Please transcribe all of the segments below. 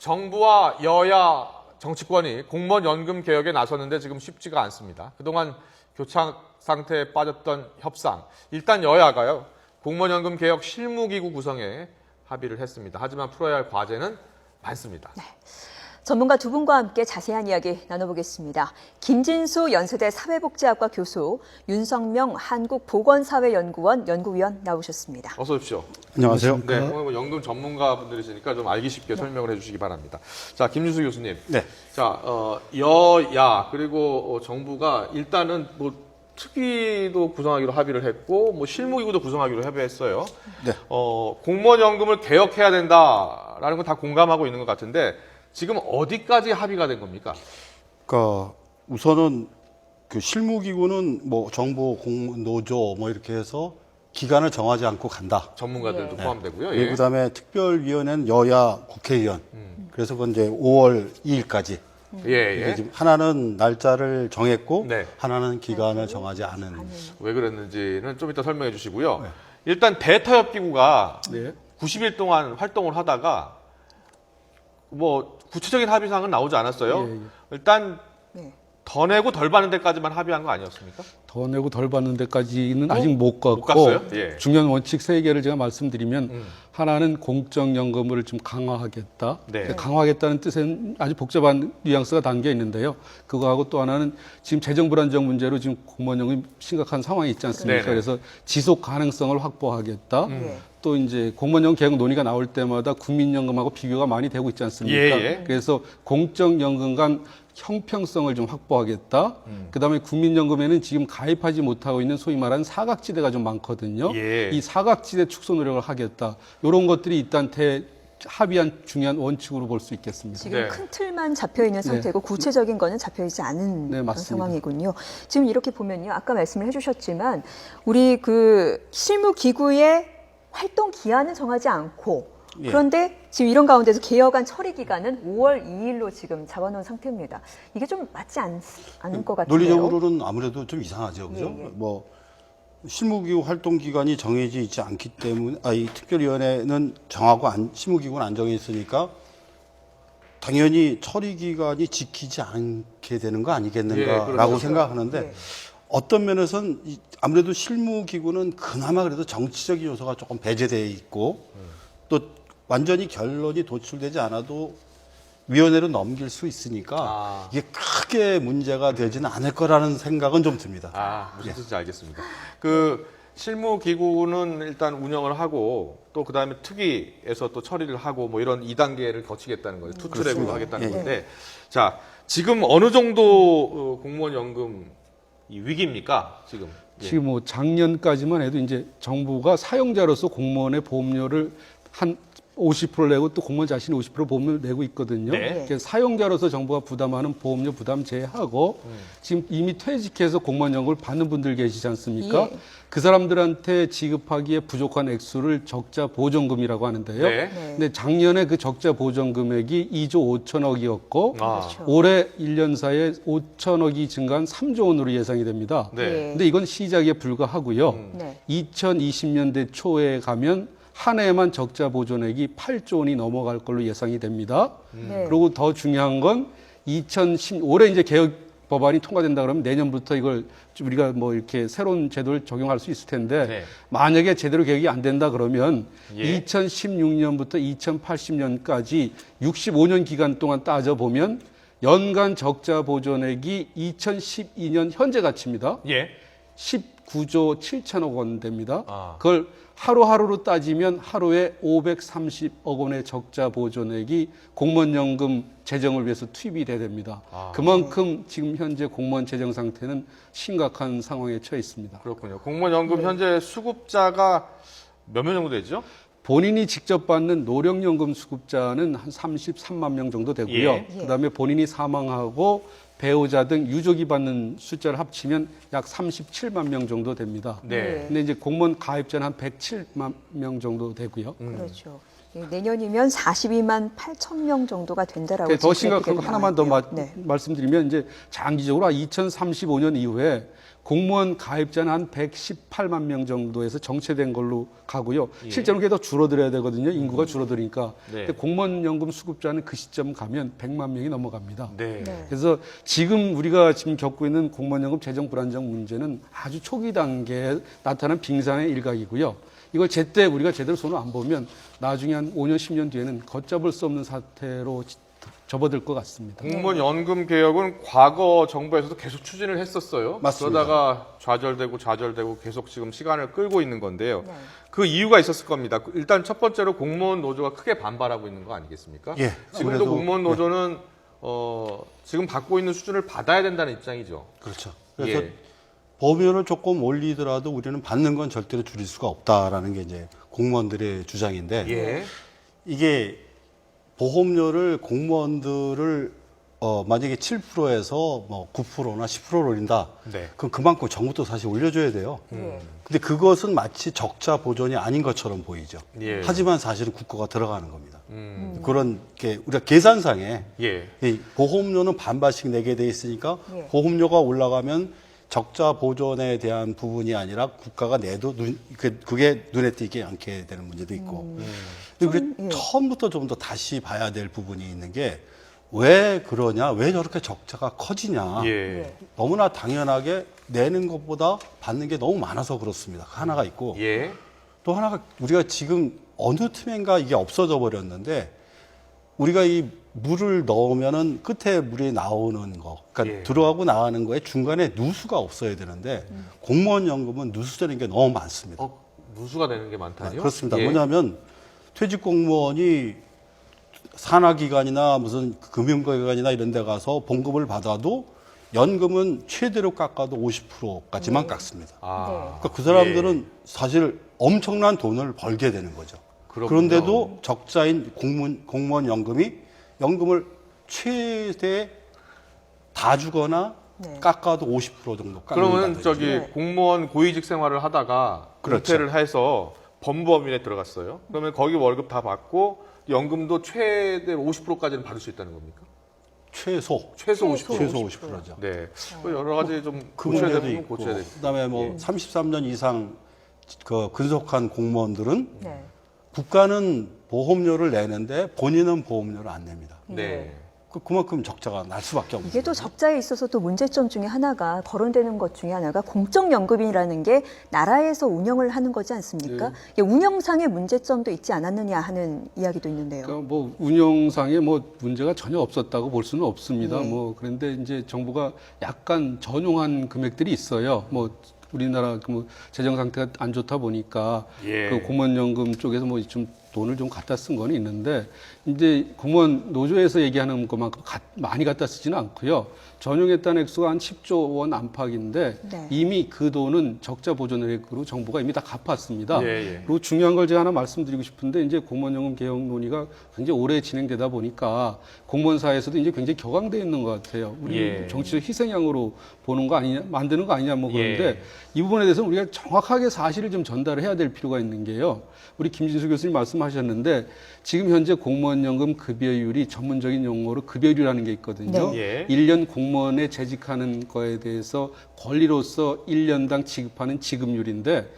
정부와 여야 정치권이 공무원 연금 개혁에 나섰는데 지금 쉽지가 않습니다. 그동안 교착 상태에 빠졌던 협상. 일단 여야가요. 공무원 연금 개혁 실무기구 구성에 합의를 했습니다. 하지만 풀어야 할 과제는 많습니다. 네. 전문가 두 분과 함께 자세한 이야기 나눠보겠습니다. 김진수 연세대 사회복지학과 교수, 윤성명 한국보건사회연구원 연구위원 나오셨습니다. 어서 오십시오. 안녕하세요. 네, 오늘 뭐 연금 전문가분들이시니까 좀 알기 쉽게 설명을 해주시기 바랍니다. 자, 김진수 교수님. 네. 자, 여야 그리고 정부가 일단은 뭐 특위도 구성하기로 합의를 했고, 뭐 실무기구도 구성하기로 협의했어요. 네. 공무원 연금을 개혁해야 된다라는 건 다 공감하고 있는 것 같은데 지금 어디까지 합의가 된 겁니까? 그러니까 우선은 그 실무기구는 뭐 정부, 공무원, 노조 뭐 이렇게 해서 기간을 정하지 않고 간다. 전문가들도 포함되고요. 네. 그다음에 특별위원회는 여야 국회의원. 그래서 그건 이제 5월 2일까지. 예. 지금 하나는 날짜를 정했고 네. 하나는 기간을 정하지 않은. 왜 그랬는지는 좀 이따 설명해 주시고요. 네. 일단 대타협기구가 90일 동안 활동을 하다가 뭐 구체적인 합의사항은 나오지 않았어요. 일단 더 내고 덜 받는 데까지만 합의한 거 아니었습니까? 더 내고 덜 받는 데까지는 아직 못 갔고, 갔어요? 예. 중요한 원칙 3개를 제가 말씀드리면 하나는 공적연금을 좀 강화하겠다. 네. 강화하겠다는 뜻에는 아주 복잡한 뉘앙스가 담겨 있는데요. 그거하고 또 하나는 지금 재정 불안정 문제로 지금 공무원연금이 심각한 상황이 있지 않습니까? 네네. 그래서 지속 가능성을 확보하겠다. 또 이제 공무원연금 개혁 논의가 나올 때마다 국민연금하고 비교가 많이 되고 있지 않습니까? 예. 그래서 공적연금 간 형평성을 좀 확보하겠다. 그다음에 국민연금에는 지금 가입하지 못하고 있는 소위 말하는 사각지대가 좀 많거든요. 예. 이 사각지대 축소 노력을 하겠다. 이런 것들이 일단 합의한 중요한 원칙으로 볼 수 있겠습니다. 지금 네. 큰 틀만 잡혀 있는 상태고 구체적인 거는 잡혀 있지 않은 네, 맞습니다. 상황이군요. 지금 이렇게 보면요, 아까 말씀을 해주셨지만 우리 그 실무기구의 활동 기한은 정하지 않고. 그런데 지금 이런 가운데서 개혁안 처리 기간은 5월 2일로 지금 잡아놓은 상태입니다. 이게 좀 맞지 않은 것 같은데요. 논리적으로는 아무래도 좀 이상하죠, 그죠? 예. 뭐 실무기구 활동 기간이 정해져 있지 않기 때문에 이 특별위원회는 정하고 실무기구는 안 정해 있으니까 당연히 처리 기간이 지키지 않게 되는 거 아니겠는가라고 그렇죠. 생각하는데 어떤 면에서는 아무래도 실무기구는 그나마 그래도 정치적인 요소가 조금 배제되어 있고 또 완전히 결론이 도출되지 않아도 위원회로 넘길 수 있으니까 이게 크게 문제가 되지는 않을 거라는 생각은 좀 듭니다. 무슨 뜻인지 알겠습니다. 그 실무기구는 일단 운영을 하고 또 그다음에 특위에서 또 처리를 하고 뭐 이런 2단계를 거치겠다는 거예요. 투트랙으로 하겠다는 건데 자, 지금 어느 정도 공무원 연금 이 위기입니까? 지금. 지금 뭐 작년까지만 해도 이제 정부가 사용자로서 공무원의 보험료를 한 50% 내고 또 공무원 자신이 50% 보험료를 내고 있거든요. 그래서 사용자로서 정부가 부담하는 보험료 부담 제하고 지금 이미 퇴직해서 공무원연금을 받는 분들 계시지 않습니까? 그 사람들한테 지급하기에 부족한 액수를 적자 보전금이라고 하는데요. 근데 작년에 그 적자 보전 금액이 2조 5천억이었고 올해 1년 사이에 5천억이 증가한 3조 원으로 예상이 됩니다. 근데 이건 시작에 불과하고요. 2020년대 초에 가면 한 해에만 적자 보존액이 8조 원이 넘어갈 걸로 예상이 됩니다. 그리고 더 중요한 건 올해 이제 개혁 법안이 통과된다 그러면 내년부터 이걸 우리가 뭐 이렇게 새로운 제도를 적용할 수 있을 텐데 만약에 제대로 개혁이 안 된다 그러면 2016년부터 2080년까지 65년 기간 동안 따져보면 연간 적자 보존액이 2012년 현재 가치입니다. 19조 7천억 원 됩니다. 그걸 하루하루로 따지면 하루에 530억 원의 적자 보존액이 공무원연금 재정을 위해서 투입이 돼야 됩니다. 그만큼 지금 현재 공무원 재정 상태는 심각한 상황에 처해 있습니다. 그렇군요. 공무원연금 현재 수급자가 몇 명 정도 되죠? 본인이 직접 받는 노령연금 수급자는 한 33만 명 정도 되고요. 그다음에 본인이 사망하고 배우자 등 유족이 받는 숫자를 합치면 약 37만 명 정도 됩니다. 근데 이제 공무원 가입자는 한 107만 명 정도 되고요. 그렇죠. 내년이면 42만 8천 명 정도가 된다라고. 더 지금 심각한 거 그래픽에 하나만 더 나와 있네요. 네. 말씀드리면 이제 장기적으로 2035년 이후에 공무원 가입자는 한 118만 명 정도에서 정체된 걸로 가고요. 실제로 그게 더 줄어들어야 되거든요. 인구가 줄어드니까. 네. 근데 공무원 연금 수급자는 그 시점 가면 100만 명이 넘어갑니다. 네. 네. 그래서 지금 우리가 지금 겪고 있는 공무원연금 재정 불안정 문제는 아주 초기 단계에 나타난 빙산의 일각이고요. 이걸 제때 우리가 제대로 손을 안 보면 나중에 한 5년, 10년 뒤에는 걷잡을 수 없는 사태로 접어들 것 같습니다. 공무원 연금 개혁은 과거 정부에서도 계속 추진을 했었어요. 맞습니다. 그러다가 좌절되고 계속 지금 시간을 끌고 있는 건데요. 네. 그 이유가 있었을 겁니다. 일단 첫 번째로 공무원 노조가 크게 반발하고 있는 거 아니겠습니까? 예, 지금도 아무래도, 공무원 노조는 지금 받고 있는 수준을 받아야 된다는 입장이죠. 그렇죠. 그래서 예. 보험료를 조금 올리더라도 우리는 받는 건 절대로 줄일 수가 없다라는 게 이제 공무원들의 주장인데 예. 이게 보험료를 공무원들을 만약에 7%에서 뭐 9%나 10%를 올린다. 네. 그럼 그만큼 정부도 사실 올려줘야 돼요. 네. 근데 그것은 마치 적자 보존이 아닌 것처럼 보이죠. 예. 하지만 사실은 국고가 들어가는 겁니다. 음. 그런 게 우리가 계산상에 예. 이 보험료는 반반씩 내게 돼 있으니까 예. 보험료가 올라가면 적자 보존에 대한 부분이 아니라 국가가 내도 그게 눈에 띄지 않게 되는 문제도 있고. 근데 우리 처음부터 좀 더 다시 봐야 될 부분이 있는 게 왜 그러냐, 왜 저렇게 적자가 커지냐. 예. 너무나 당연하게 내는 것보다 받는 게 너무 많아서 그렇습니다. 하나가 있고 예. 또 하나가 우리가 지금 어느 틈엔가 이게 없어져 버렸는데 우리가 이 물을 넣으면은 끝에 물이 나오는 거, 그러니까 예. 들어가고 나가는 거에 중간에 누수가 없어야 되는데 공무원 연금은 누수되는 게 너무 많습니다. 누수가 되는 게 많다니요? 그렇습니다. 예. 뭐냐면 퇴직 공무원이 산하기관이나 무슨 금융기관이나 이런 데 가서 봉급을 받아도 연금은 최대로 깎아도 50%까지만 깎습니다. 아. 그러니까 그 사람들은 사실 엄청난 돈을 벌게 되는 거죠. 그렇군요. 그런데도 적자인 공무원 연금을 최대 다 주거나 네. 깎아도 50% 정도 깎는다. 그러면 저기 네. 공무원 고위직 생활을 하다가 그렇죠. 은퇴를 해서 법무법인에 들어갔어요. 그러면 거기 월급 다 받고 연금도 최대 50%까지는 받을 수 있다는 겁니까? 최소 최소 50%. 최소 50%죠. 네. 뭐 여러 가지 좀 그 고쳐야 문제도 되는 건 있고, 고쳐야 되고. 그다음에 뭐 33년 이상 그 근속한 공무원들은 네. 국가는 보험료를 내는데 본인은 보험료를 안 냅니다. 네. 그만큼 적자가 날 수밖에 없는 이게 또 거죠. 적자에 있어서 또 문제점 중에 하나가 거론되는 것 중에 하나가 공적연금이라는 게 나라에서 운영을 하는 거지 않습니까? 이게 운영상의 문제점도 있지 않았느냐 하는 이야기도 있는데요. 그러니까 뭐 운영상에 뭐 문제가 전혀 없었다고 볼 수는 없습니다. 예. 뭐 그런데 이제 정부가 약간 전용한 금액들이 있어요. 뭐 우리나라 그 재정 상태가 안 좋다 보니까 예. 그 공무원연금 쪽에서 뭐 좀 돈을 좀 갖다 쓴 거는 있는데 이제 공무원 노조에서 얘기하는 것만큼 많이 갖다 쓰지는 않고요. 전용했다는 액수가 한 10조 원 안팎인데 네. 이미 그 돈은 적자 보존액으로 정부가 이미 다 갚았습니다. 예, 예. 그리고 중요한 걸 제가 하나 말씀드리고 싶은데 이제 공무원연금 개혁 논의가 굉장히 오래 진행되다 보니까 공무원사에서도 이제 굉장히 격앙돼 있는 것 같아요. 우리 예. 정치적 희생양으로 보는 거 아니냐, 만드는 거 아니냐 뭐 그런데 예. 이 부분에 대해서는 우리가 정확하게 사실을 좀 전달을 해야 될 필요가 있는 게요. 우리 김진수 교수님 말씀하셨는데 지금 현재 공무원연금 급여율이 전문적인 용어로 급여율이라는 게 있거든요. 네. 예. 1년 공무원에 재직하는 거에 대해서 권리로서 1년당 지급하는 지급률인데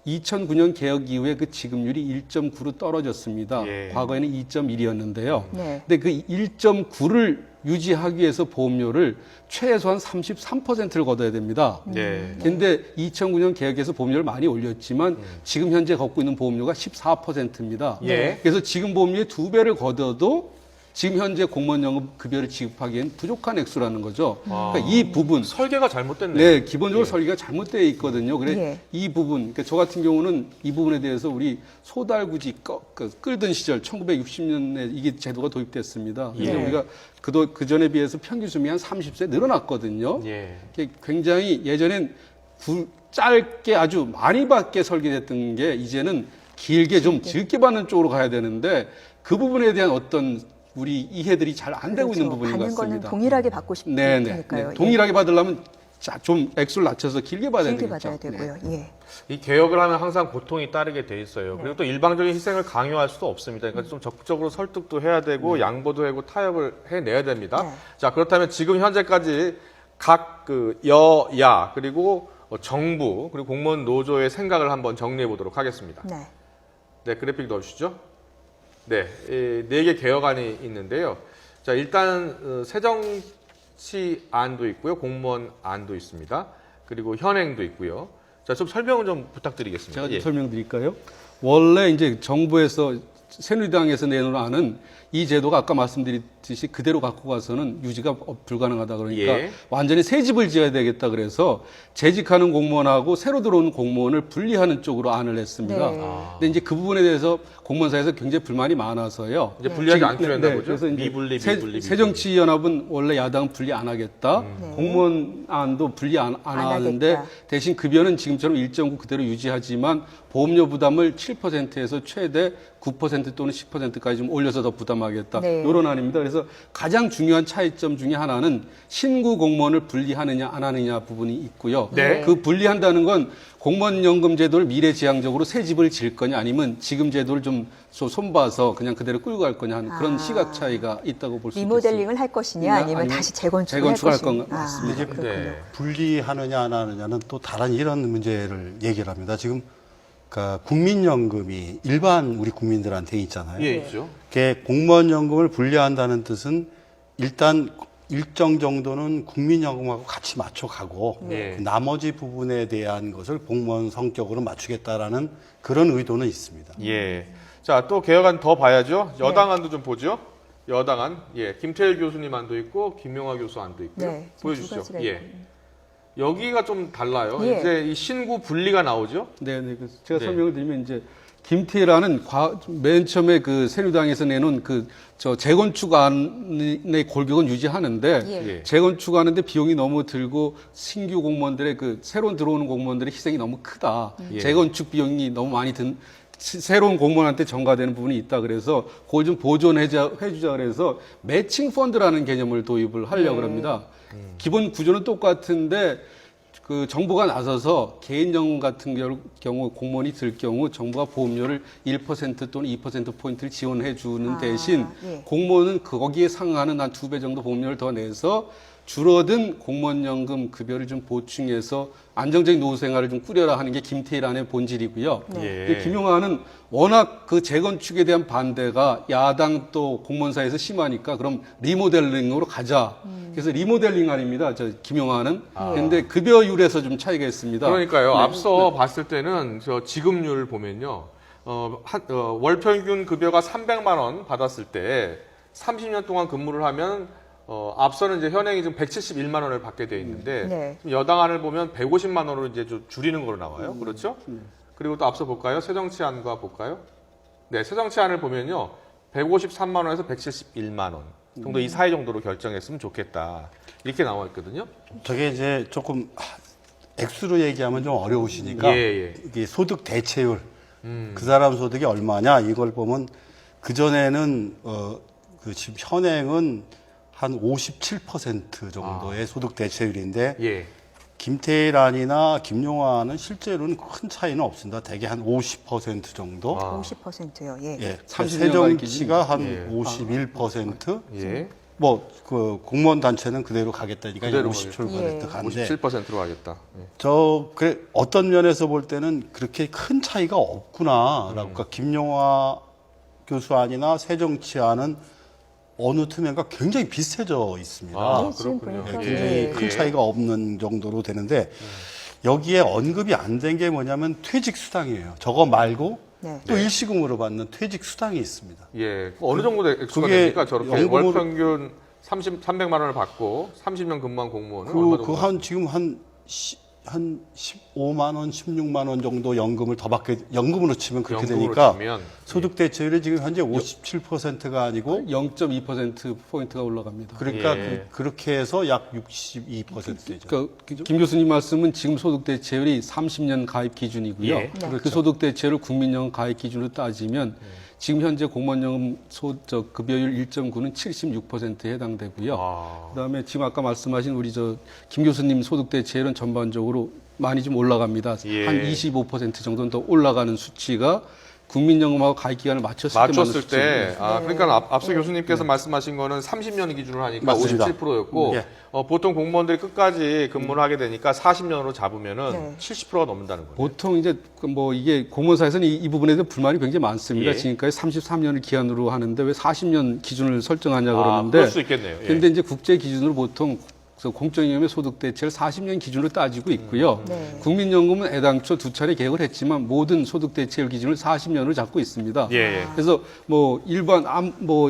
2009년 개혁 이후에 그 지급률이 1.9로 떨어졌습니다. 예. 과거에는 2.1이었는데요. 네. 근데 그 1.9를 유지하기 위해서 보험료를 최소한 33%를 걷어야 됩니다. 네. 근데 2009년 개혁에서 보험료를 많이 올렸지만 지금 현재 걷고 있는 보험료가 14%입니다. 예. 그래서 지금 보험료의 2배를 걷어도 지금 현재 공무원연금 급여를 지급하기엔 부족한 액수라는 거죠. 그러니까 이 부분 설계가 잘못됐네요. 네, 기본적으로 예. 설계가 잘못되어 있거든요. 그래 예. 이 부분, 그러니까 저 같은 경우는 이 부분에 대해서 우리 소달구지 끌던 시절 1960년에 이게 제도가 도입됐습니다. 그래서 예. 우리가 그 전에 비해서 평균 수명이 한 30세 늘어났거든요. 예. 이게 굉장히 예전엔 짧게 아주 많이 받게 설계됐던 게 이제는 길게 좀 적게 받는 쪽으로 가야 되는데 그 부분에 대한 어떤 우리 이해들이 잘 안 되고 있는 부분인 것 받는 거는 같습니다. 동일하게 받고 네네. 싶으니까요. 동일하게 받으려면 좀 액수를 낮춰서 길게 받아야 길게 되겠죠. 받아야 되고요. 예. 이 개혁을 하면 항상 고통이 따르게 돼 있어요. 그리고 또 일방적인 희생을 강요할 수도 없습니다. 그러니까 좀 적극적으로 설득도 해야 되고 양보도 하고 타협을 해내야 됩니다. 네. 자, 그렇다면 지금 현재까지 각 그 여야 그리고 정부 그리고 공무원 노조의 생각을 한번 정리해 보도록 하겠습니다. 네. 네, 그래픽 넣어주시죠. 네, 네 개 개혁안이 있는데요. 자, 일단 새정치안도 있고요, 공무원 안도 있습니다. 그리고 현행도 있고요. 자, 좀 설명을 좀 부탁드리겠습니다. 제가 좀 예. 설명드릴까요? 원래 이제 정부에서 새누리당에서 내놓은 안은 이 제도가 아까 말씀드렸듯이 그대로 갖고 가서는 유지가 불가능하다 그러니까 예. 완전히 새 집을 지어야 되겠다 그래서 재직하는 공무원하고 새로 들어오는 공무원을 분리하는 쪽으로 안을 냈습니다. 네. 근데 이제 그 부분에 대해서 공무원사에서 굉장히 불만이 많아서요. 이제 분리하지 지금- 않기로 했나 보죠? 그래서 이제 미분리. 새정치연합은 원래 야당 분리 안 하겠다. 네. 공무원 안도 분리 안 하는데 하겠다. 대신 급여는 지금처럼 1.9 그대로 유지하지만 보험료 부담을 7%에서 최대 9% 또는 10%까지 좀 올려서 더 부담하겠다. 네. 이런 안입니다. 그래서 가장 중요한 차이점 중에 하나는 신구 공무원을 분리하느냐 안 하느냐 부분이 있고요. 네. 그 분리한다는 건 공무원연금 제도를 미래지향적으로 새 집을 지을 거냐 아니면 지금 제도를 좀 손봐서 그냥 그대로 끌고 갈 거냐 하는 그런 시각 차이가 있다고 볼 수 있습니다. 리모델링을 할 것이냐 아니면 다시 재건축을 할 재건축할 것이냐. 건 맞습니다. 이제 그렇군요. 네. 분리하느냐 안 하느냐는 또 다른 이런 문제를 얘기를 합니다. 지금 그러니까 국민연금이 일반 우리 국민들한테 있잖아요. 예, 있죠. 그게 공무원연금을 분리한다는 뜻은 일단 일정 정도는 국민연금하고 같이 맞춰가고 네. 그 나머지 부분에 대한 것을 공무원 성격으로 맞추겠다라는 그런 의도는 있습니다. 예. 자, 또 개혁안 더 봐야죠. 여당안도 좀 보죠. 여당안. 예. 김태일 교수님 안도 있고, 김용화 교수 안도 있고요. 네, 지금 두 보여주시죠. 가지가 예. 여기가 좀 달라요. 예. 이제 이 신구 분리가 나오죠. 네, 네. 그래서 제가 네. 설명을 드리면 이제 김태라는 맨 처음에 그 새누리당에서 내놓은 재건축안의 골격은 유지하는데 예. 예. 재건축하는데 비용이 너무 들고 신규 공무원들의 새로 들어오는 공무원들의 희생이 너무 크다. 예. 재건축 비용이 너무 많이 새로운 공무원한테 전가되는 부분이 있다 그래서 그걸 좀 보존해주자 그래서 매칭 펀드라는 개념을 도입을 하려고 합니다. 기본 구조는 똑같은데 그 정부가 나서서 개인연금 같은 경우 공무원이 들 경우 정부가 보험료를 1% 또는 2%포인트를 지원해 주는 대신 예. 공무원은 거기에 상응하는 한 2배 정도 보험료를 더 내서 줄어든 공무원연금 급여를 좀 보충해서 안정적인 노후 생활을 좀 꾸려라 하는 게 김태일안의 본질이고요. 네. 근데 김용화는 워낙 그 재건축에 대한 반대가 야당 또 공무원사에서 심하니까 그럼 리모델링으로 가자. 그래서 리모델링안입니다. 김용화는. 그런데 급여율에서 좀 차이가 있습니다. 그러니까요. 앞서 봤을 때는 저 지급률 보면요. 월 평균 급여가 300만 원 받았을 때 30년 동안 근무를 하면 앞서는 이제 현행이 지금 171만 원을 받게 돼 있는데 네. 지금 여당안을 보면 150만 원으로 이제 좀 줄이는 걸로 나와요. 그렇죠? 그리고 또 앞서 볼까요? 새정치안과 볼까요? 네, 새정치안을 보면요. 153만 원에서 171만 원 정도 이 사이 정도로 결정했으면 좋겠다. 이렇게 나와 있거든요. 저게 이제 조금 액수로 얘기하면 좀 어려우시니까 예. 이게 소득 대체율 그 사람 소득이 얼마냐 이걸 보면 그 전에는 그 지금 현행은 한 57% 정도의 소득 대체율인데 예. 김태일안이나 김용화는 실제로는 큰 차이는 없습니다. 대개 한 50% 정도. 50%요. 예. 예. 30년 새정치가 한 예. 51%. 예. 뭐 그 공무원 단체는 그대로 가겠다니까 그대로 57% 예. 가는데 57%로 하겠다. 예. 그래 어떤 면에서 볼 때는 그렇게 큰 차이가 없구나라고. 그러니까 김용화 교수안이나 새정치안은 어느 틈엔가 굉장히 비슷해져 있습니다. 아, 지금 그렇군요. 보니까 굉장히 예. 큰 차이가 없는 정도로 되는데 여기에 언급이 안 된 게 뭐냐면 퇴직 수당이에요. 저거 말고 네. 또 일시금으로 받는 퇴직 수당이 있습니다. 예. 어느 정도 액수가 그게 됩니까? 저렇게 연금으로- 월 평균 300만 원을 받고 30년 근무한 공무원은 얼마 정도? 지금 한 15만 원, 16만 원 정도 연금을 더 받게 연금으로 치면 그렇게 연금으로 되니까 치면, 소득 대체율이 지금 현재 57%가 아니고 0.2%포인트가 올라갑니다. 그러니까 예. 그렇게 해서 약 62% 되죠. 그러니까 김 교수님 말씀은 지금 소득 대체율이 30년 가입 기준이고요. 예. 네. 그 소득 대체율을 국민연금 가입 기준으로 따지면 지금 현재 공무원연금 급여율 1.9는 76%에 해당되고요. 그다음에 지금 아까 말씀하신 우리 김 교수님 소득 대체율은 전반적으로 많이 좀 올라갑니다. 예. 한 25% 정도는 더 올라가는 수치가 국민연금하고 가입 기간을 맞췄을 때, 그러니까 앞서 네. 교수님께서 말씀하신 거는 30년 기준으로 하니까 맞습니다. 57%였고, 예. 보통 공무원들이 끝까지 근무를 하게 되니까 40년으로 잡으면은 70%가 넘는다는 거예요. 보통 이제 이게 공무원사에서는 이 부분에 대한 불만이 굉장히 많습니다. 예. 지금까지 33년을 기한으로 하는데 왜 40년 기준을 설정하냐 그럴 그러는데. 수 있겠네요. 예. 그런데 이제 국제 기준으로 보통 공적연금의 소득 대체를 40년 기준으로 따지고 있고요. 국민연금은 애당초 2차례 개혁을 했지만 모든 소득 대체율 기준을 40년으로 잡고 있습니다. 예. 그래서 일반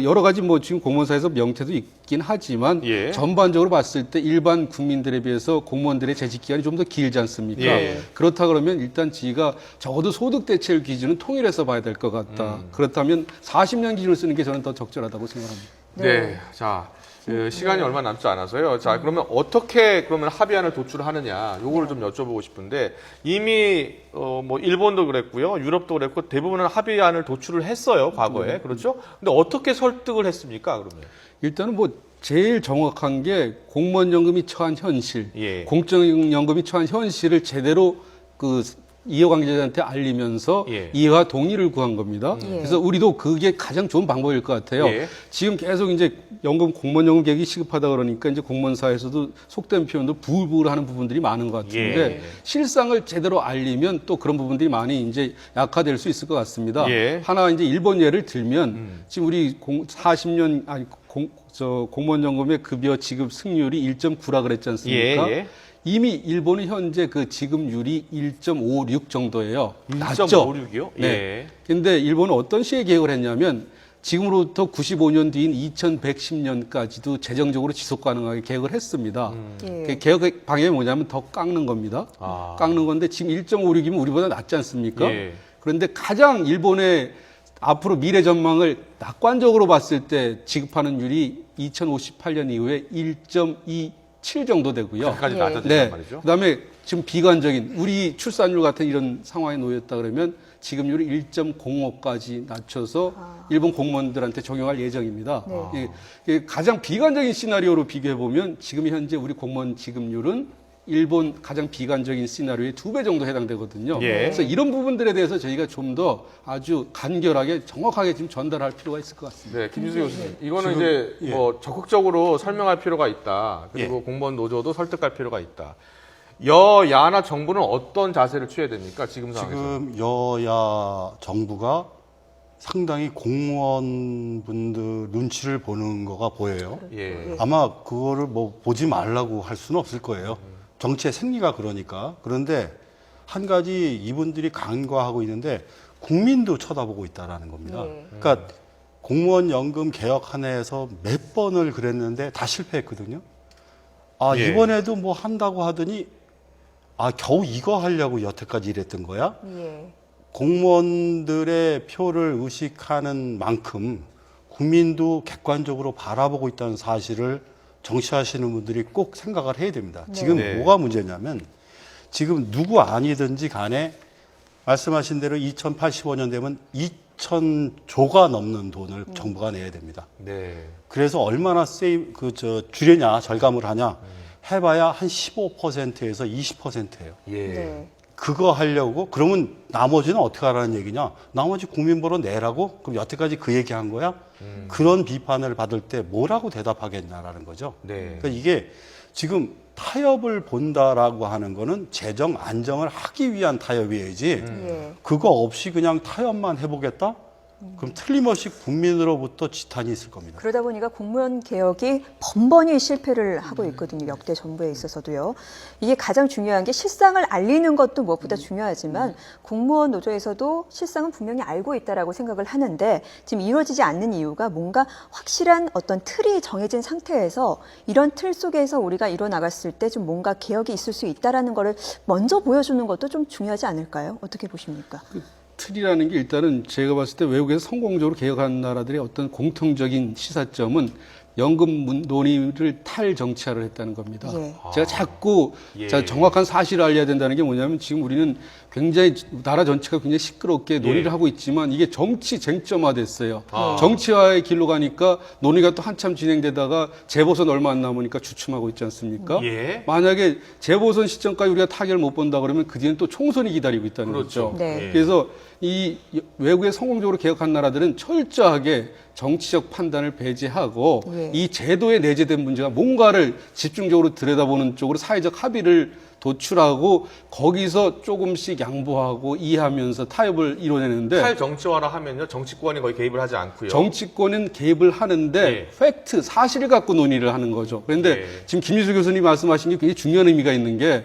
여러 가지 지금 공무원사에서 명태도 있긴 하지만 예. 전반적으로 봤을 때 일반 국민들에 비해서 공무원들의 재직 기간이 좀 더 길지 않습니까? 예. 그렇다 그러면 일단 지가 적어도 소득 대체율 기준은 통일해서 봐야 될 것 같다. 그렇다면 40년 기준을 쓰는 게 저는 더 적절하다고 생각합니다. 네. 자, 시간이 얼마 남지 않아서요. 자, 그러면 어떻게 합의안을 도출하느냐, 요거를 좀 여쭤보고 싶은데, 이미, 일본도 그랬고요. 유럽도 그랬고, 대부분은 합의안을 도출을 했어요. 과거에. 그렇죠? 근데 어떻게 설득을 했습니까, 그러면? 일단은 제일 정확한 게 공무원연금이 처한 현실, 예. 공적연금이 처한 현실을 제대로 이해관계자한테 알리면서 예. 이해와 동의를 구한 겁니다. 그래서 우리도 그게 가장 좋은 방법일 것 같아요. 예. 지금 계속 이제 공무원연금 계획이 시급하다 그러니까 이제 공무원사에서도 속된 표현도 부글부글하는 부분들이 많은 것 같은데 예. 실상을 제대로 알리면 또 그런 부분들이 많이 이제 약화될 수 있을 것 같습니다. 예. 하나 이제 일본 예를 들면 지금 우리 40년 공무원연금의 급여 지급 승률이 1.9라 그랬지 않습니까? 예. 이미 일본은 현재 그 지급률이 1.56 정도예요. 낮죠. 1.56이요? 네. 예. 근데 일본은 어떤 시에 계획을 했냐면 지금으로부터 95년 뒤인 2110년까지도 재정적으로 지속 가능하게 계획을 했습니다. 그 계획 방향이 뭐냐면 더 깎는 겁니다. 깎는 건데 지금 1.56이면 우리보다 낮지 않습니까? 예. 그런데 가장 일본의 앞으로 미래 전망을 낙관적으로 봤을 때 지급하는 율이 2058년 이후에 1.27 정도 되고요. 까지 예. 낮아진단 네. 말이죠. 그다음에 지금 비관적인 우리 출산율 같은 이런 상황에 놓였다 그러면 지급률을 1.05까지 낮춰서 일본 공무원들한테 적용할 예정입니다. 예, 가장 비관적인 시나리오로 비교해 보면 지금 현재 우리 공무원 지급률은 일본 가장 비관적인 시나리오의 2배 정도 해당되거든요. 예. 그래서 이런 부분들에 대해서 저희가 좀 더 아주 간결하게 정확하게 지금 전달할 필요가 있을 것 같습니다. 네, 김준수 교수님. 이거는 이제 적극적으로 설명할 필요가 있다. 그리고 공무원 노조도 설득할 필요가 있다. 여야나 정부는 어떤 자세를 취해야 됩니까? 지금 상황에서. 지금 여야 정부가 상당히 공무원분들 눈치를 보는 거가 보여요. 예. 아마 그거를 보지 말라고 할 수는 없을 거예요. 정치의 생리가 그러니까. 그런데 한 가지 이분들이 간과하고 있는데 국민도 쳐다보고 있다라는 겁니다. 그러니까 공무원 연금 개혁안에서 몇 번을 그랬는데 다 실패했거든요. 예. 이번에도 한다고 하더니 겨우 이거 하려고 여태까지 이랬던 거야? 예. 공무원들의 표를 의식하는 만큼 국민도 객관적으로 바라보고 있다는 사실을 정치하시는 분들이 꼭 생각을 해야 됩니다. 지금 네. 뭐가 문제냐면 지금 누구 아니든지 간에 말씀하신 대로 2085년 되면 2,000조가 넘는 돈을 정부가 내야 됩니다. 네. 그래서 얼마나 줄이냐, 절감을 하냐 해봐야 한 15%에서 20%예요. 예. 네. 그거 하려고 그러면 나머지는 어떻게 하라는 얘기냐? 나머지 국민보로 내라고? 그럼 여태까지 그 얘기한 거야? 그런 비판을 받을 때 뭐라고 대답하겠냐라는 거죠. 네. 그러니까 이게 지금 타협을 본다라고 하는 거는 재정 안정을 하기 위한 타협이어야지 예. 그거 없이 그냥 타협만 해보겠다? 그럼 틀림없이 국민으로부터 지탄이 있을 겁니다. 그러다 보니까 공무원 개혁이 번번이 실패를 하고 있거든요. 역대 정부에 있어서도요. 이게 가장 중요한 게 실상을 알리는 것도 무엇보다 중요하지만 공무원 노조에서도 실상은 분명히 알고 있다라고 생각을 하는데 지금 이루어지지 않는 이유가 뭔가 확실한 어떤 틀이 정해진 상태에서 이런 틀 속에서 우리가 이뤄나갔을 때 좀 뭔가 개혁이 있을 수 있다라는 거를 먼저 보여주는 것도 좀 중요하지 않을까요? 어떻게 보십니까? 틀이라는 게 일단은 제가 봤을 때 외국에서 성공적으로 개혁한 나라들의 어떤 공통적인 시사점은 연금 논의를 탈정치화를 했다는 겁니다. 예. 제가 자꾸 예. 자, 정확한 사실을 알려야 된다는 게 뭐냐면 지금 우리는 굉장히 나라 전체가 굉장히 시끄럽게 논의를 예. 하고 있지만 이게 정치 쟁점화됐어요. 아. 정치화의 길로 가니까 논의가 또 한참 진행되다가 재보선 얼마 안 남으니까 주춤하고 있지 않습니까? 예. 만약에 재보선 시점까지 우리가 타결을 못 본다 그러면 그 뒤에는 또 총선이 기다리고 있다는 그렇죠. 거죠. 네. 예. 그래서 이 외국에 성공적으로 개혁한 나라들은 철저하게 정치적 판단을 배제하고 예. 이 제도에 내재된 문제가 뭔가를 집중적으로 들여다보는 쪽으로 사회적 합의를 도출하고 거기서 조금씩 양보하고 이해하면서 타협을 이뤄내는데 탈정치화라 하면요, 정치권이 거의 개입을 하지 않고요. 정치권은 개입을 하는데 예. 팩트, 사실을 갖고 논의를 하는 거죠. 그런데 예. 지금 김희수 교수님이 말씀하신 게 굉장히 중요한 의미가 있는 게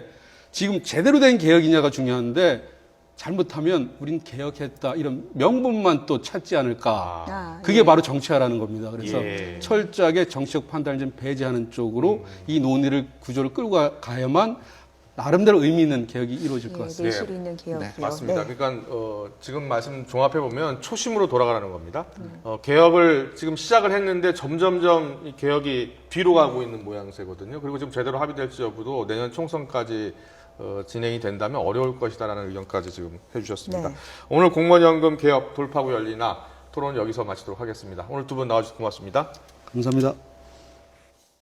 지금 제대로 된 개혁이냐가 중요한데 잘못하면 우린 개혁했다 이런 명분만 또 찾지 않을까. 아, 그게 예. 바로 정치화라는 겁니다. 그래서 예. 철저하게 정치적 판단을 좀 배제하는 쪽으로 이 논의를 구조를 끌고 가야만 나름대로 의미 있는 개혁이 이루어질 것 예, 같습니다. 내실 있는 개혁이요. 맞습니다. 네. 그러니까 지금 말씀 종합해 보면 초심으로 돌아가라는 겁니다. 개혁을 지금 시작을 했는데 점점점 이 개혁이 뒤로 가고 있는 모양새거든요. 그리고 지금 제대로 합의될지 여부도 내년 총선까지 진행이 된다면 어려울 것이다라는 의견까지 지금 해주셨습니다. 네. 오늘 공무원연금 개혁 돌파구 열리나 토론 여기서 마치도록 하겠습니다. 오늘 두 분 나와주셔서 고맙습니다. 감사합니다.